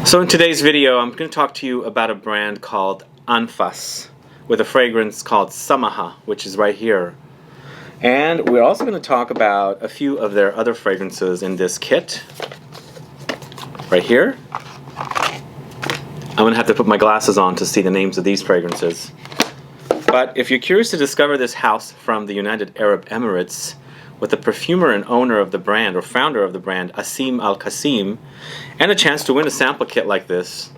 So in today's video, I'm going to talk to you about a brand called Anfas with a fragrance called Samaha, which is right here. And we're also going to talk about a few of their other fragrances in this kit right here. I'm going to have to put my glasses on to see the names of these fragrances. But if you're curious to discover this house from the United Arab Emirates, with the perfumer and owner of the brand, or founder of the brand, Asim Al Kassim, and a chance to win a sample kit like this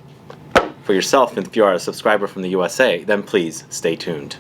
for yourself if you are a subscriber from the USA, then please stay tuned.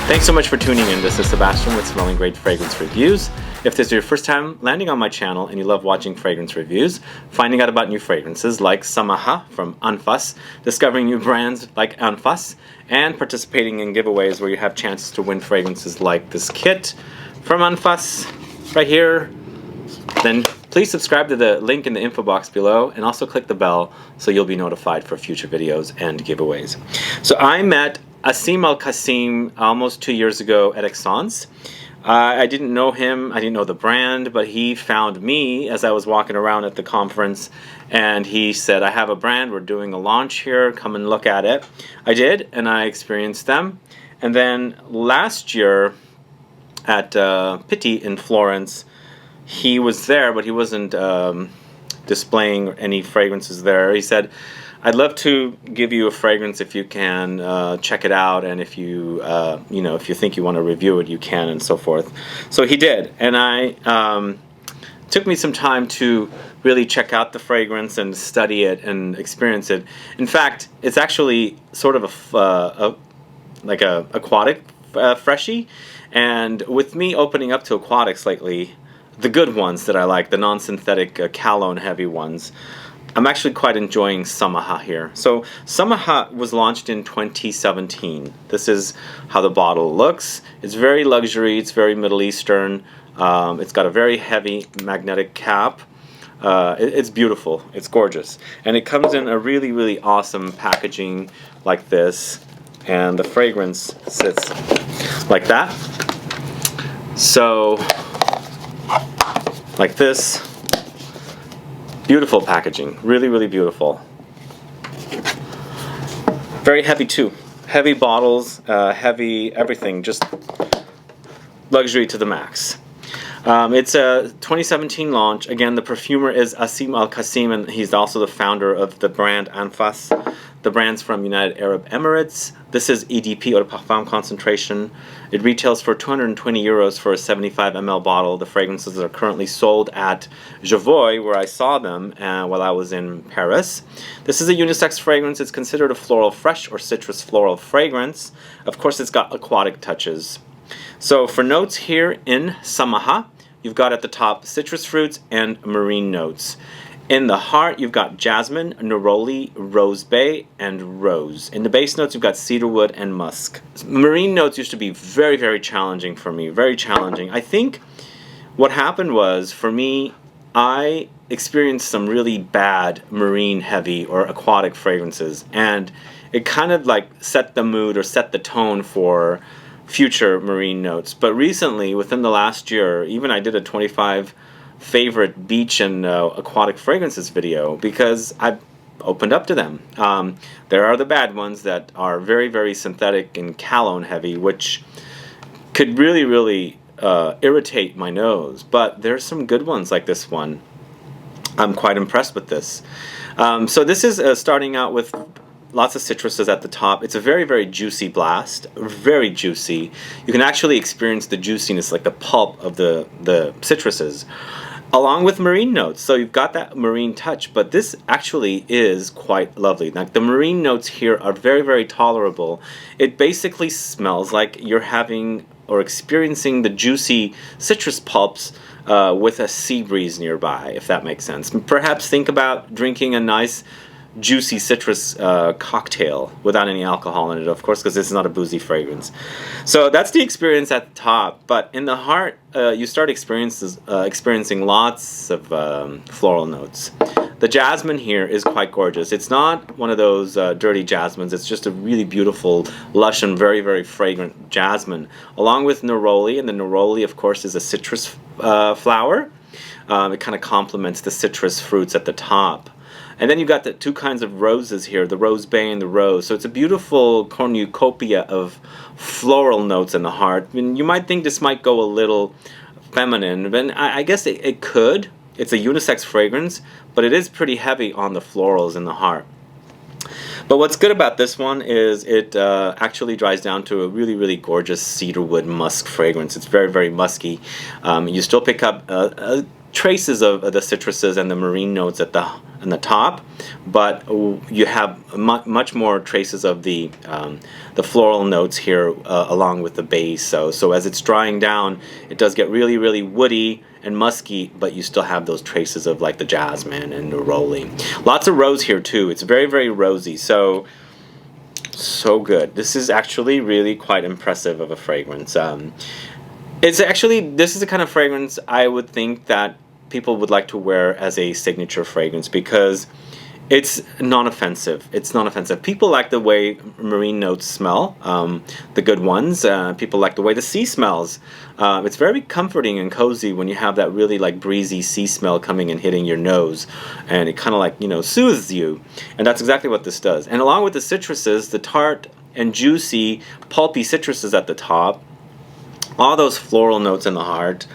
Thanks so much for tuning in. This is Sebastian with Smelling Great Fragrance Reviews. If this is your first time landing on my channel and you love watching fragrance reviews, finding out about new fragrances like Samaha from Anfas, discovering new brands like Anfas, and participating in giveaways where you have chances to win fragrances like this kit from Anfas right here, then please subscribe to the link in the info box below and also click the bell so you'll be notified for future videos and giveaways. So I met Asim Al Kassim almost 2 years ago at Esxence. I didn't know him, I didn't know the brand, but he found me as I was walking around at the conference, and he said, I have a brand, we're doing a launch here, come and look at it. I did, and I experienced them. And then last year at Pitti in Florence, he was there, but he wasn't displaying any fragrances there. He said, I'd love to give you a fragrance if you can check it out, and if you if you think you want to review it, you can, and so forth. So he did, and took me some time to really check out the fragrance and study it and experience it. In fact, it's actually sort of like a aquatic freshie, and with me opening up to aquatics lately, the good ones that I like, the non-synthetic cologne heavy ones, I'm actually quite enjoying Samaha here. So Samaha was launched in 2017. This is how the bottle looks. It's very luxury, it's very Middle Eastern. It's got a very heavy magnetic cap. It's beautiful, it's gorgeous. And it comes in a really, really awesome packaging like this. And the fragrance sits like that. So, like this. Beautiful packaging, really, really beautiful. Very heavy too. Heavy bottles, heavy everything, just luxury to the max. It's a 2017 launch. Again, the perfumer is Asim Al Kassim, and he's also the founder of the brand Anfas. The brand's from United Arab Emirates. This is EDP, Eau de Parfum concentration. It retails for 220 euros for a 75 ml bottle. The fragrances are currently sold at Javoy, where I saw them while I was in Paris. This is a unisex fragrance. It's considered a floral fresh or citrus floral fragrance. Of course, it's got aquatic touches. So for notes here in Samaha, you've got at the top citrus fruits and marine notes. In the heart, you've got jasmine, neroli, rose bay, and rose. In the base notes, you've got cedarwood and musk. Marine notes used to be very, very challenging for me, very challenging. I think what happened was, for me, I experienced some really bad marine heavy or aquatic fragrances, and it kind of like set the mood or set the tone for future marine notes. But recently, within the last year, even I did a 25 favorite beach and aquatic fragrances video because I've opened up to them. There are the bad ones that are very, very synthetic and cologne heavy, which could really, really irritate my nose. But there's some good ones like this one. I'm quite impressed with this. So this is starting out with lots of citruses at the top. It's a very, very juicy blast, very juicy. You can actually experience the juiciness, like the pulp of the citruses, along with marine notes. So you've got that marine touch, but this actually is quite lovely. Like the marine notes here are very, very tolerable. It basically smells like you're having or experiencing the juicy citrus pulps with a sea breeze nearby, if that makes sense. Perhaps think about drinking a nice juicy citrus cocktail without any alcohol in it, of course, because this is not a boozy fragrance. So that's the experience at the top, but in the heart you start experiencing lots of floral notes. The jasmine here is quite gorgeous. It's not one of those dirty jasmines. It's just a really beautiful, lush, and very, very fragrant jasmine, along with neroli. And the neroli, of course, is a citrus flower. It kind of complements the citrus fruits at the top. And then you've got the two kinds of roses here, the rose bay and the rose. So it's a beautiful cornucopia of floral notes in the heart. I mean, you might think this might go a little feminine, but I guess it could. It's a unisex fragrance, but it is pretty heavy on the florals in the heart. But what's good about this one is it actually dries down to a really, really gorgeous cedarwood musk fragrance. It's very, very musky. You still pick up traces of the citruses and the marine notes at the top, but you have much more traces of the floral notes here along with the base. So as it's drying down, it does get really, really woody and musky, but you still have those traces of like the jasmine and neroli. Lots of rose here too. It's very, very rosy. So good. This is actually really quite impressive of a fragrance. This is the kind of fragrance I would think that people would like to wear as a signature fragrance because it's non-offensive. It's non-offensive. People like the way marine notes smell, the good ones. People like the way the sea smells. It's very comforting and cozy when you have that really like breezy sea smell coming and hitting your nose, and it kind of like, you know, soothes you. And that's exactly what this does. And along with the citruses, the tart and juicy, pulpy citruses at the top, all those floral notes in the heart.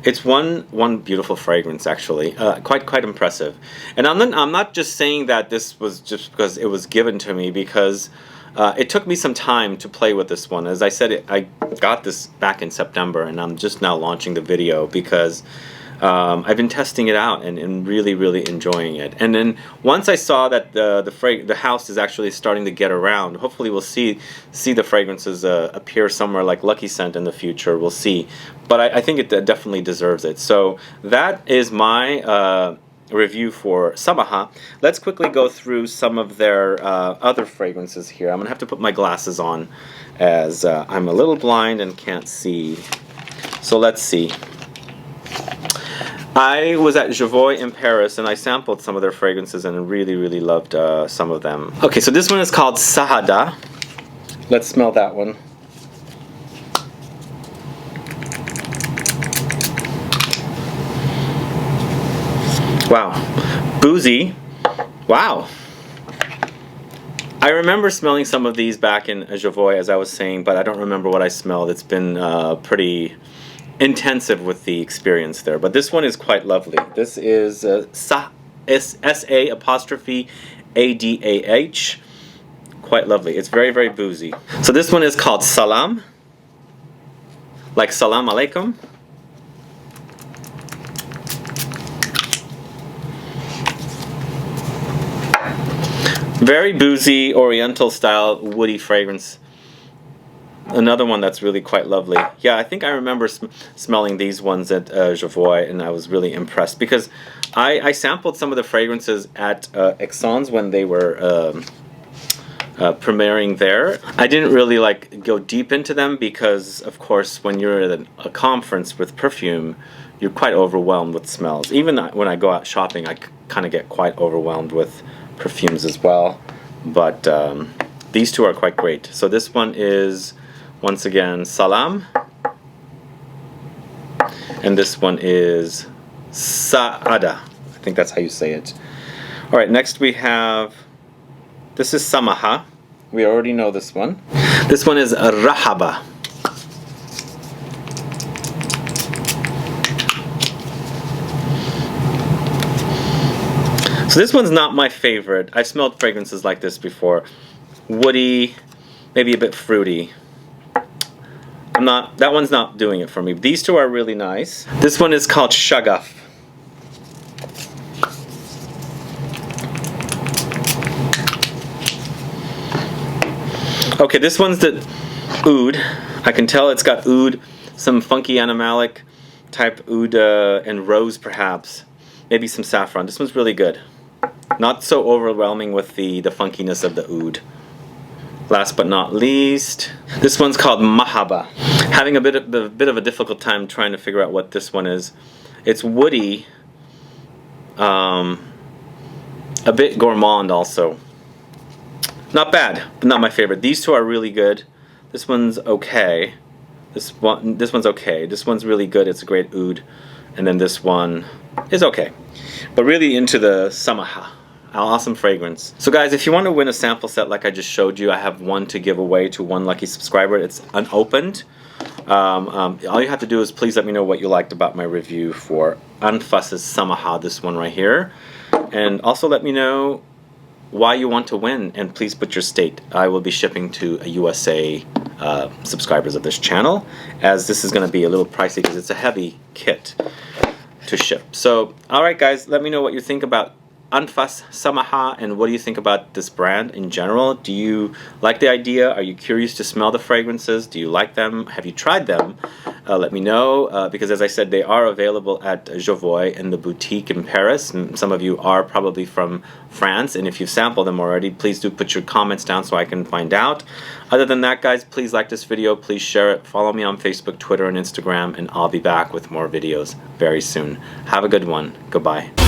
It's one beautiful fragrance, actually. Quite impressive. And I'm not just saying that this was just because it was given to me, because it took me some time to play with this one. As I said, I got this back in September, and I'm just now launching the video because I've been testing it out and really, really enjoying it. And then once I saw that the house is actually starting to get around, hopefully we'll see the fragrances appear somewhere like Lucky Scent in the future. We'll see. But I think it definitely deserves it. So that is my review for Samaha. Let's quickly go through some of their other fragrances here. I'm going to have to put my glasses on as I'm a little blind and can't see. So let's see. I was at Javoy in Paris and I sampled some of their fragrances and really, really loved some of them. Okay, so this one is called Sahada. Let's smell that one. Wow. Boozy. Wow. I remember smelling some of these back in Javoy, as I was saying, but I don't remember what I smelled. It's been pretty intensive with the experience there. But this one is quite lovely. This is S-A''ADAH. Quite lovely. It's very, very boozy. So this one is called Salam. Like Salam Alaikum. Very boozy, oriental style, woody fragrance. Another one that's really quite lovely. Yeah, I think I remember smelling these ones at Javoy, and I was really impressed because I sampled some of the fragrances at Esxence when they were premiering there. I didn't really like go deep into them because, of course, when you're at a conference with perfume, you're quite overwhelmed with smells. Even when I go out shopping, I kind of get quite overwhelmed with perfumes as well. But these two are quite great. So this one is, once again, Salam. And this one is Saada. I think that's how you say it. All right, next we have, this is Samaha. We already know this one. This one is Rahaba. So this one's not my favorite. I've smelled fragrances like this before. Woody, maybe a bit fruity. That one's not doing it for me. These two are really nice. This one is called Shagaf. Okay, this one's the oud. I can tell it's got oud, some funky animalic type oud and rose perhaps. Maybe some saffron. This one's really good. Not so overwhelming with the funkiness of the oud. Last but not least, this one's called Mahaba. Having a bit of a difficult time trying to figure out what this one is. It's woody, A bit gourmand also. Not bad, but not my favorite. These two are really good. This one's okay. This one's okay. This one's really good. It's a great oud. And then this one is okay. But really into the Samaha. Awesome fragrance. So guys, if you want to win a sample set like I just showed you, I have one to give away to one lucky subscriber. It's unopened. All you have to do is please let me know what you liked about my review for Anfas Samaha, this one right here. And also let me know why you want to win, and please put your state. I will be shipping to a USA subscribers of this channel, as this is going to be a little pricey because it's a heavy kit to ship. So alright guys, let me know what you think about Anfas Samaha, and what do you think about this brand in general? Do you like the idea? Are you curious to smell the fragrances? Do you like them? Have you tried them? Let me know, because as I said, they are available at Jovoy in the boutique in Paris. And some of you are probably from France, and if you've sampled them already, please do put your comments down so I can find out. Other than that guys, please like this video, please share it, follow me on Facebook, Twitter, and Instagram, and I'll be back with more videos very soon. Have a good one. Goodbye.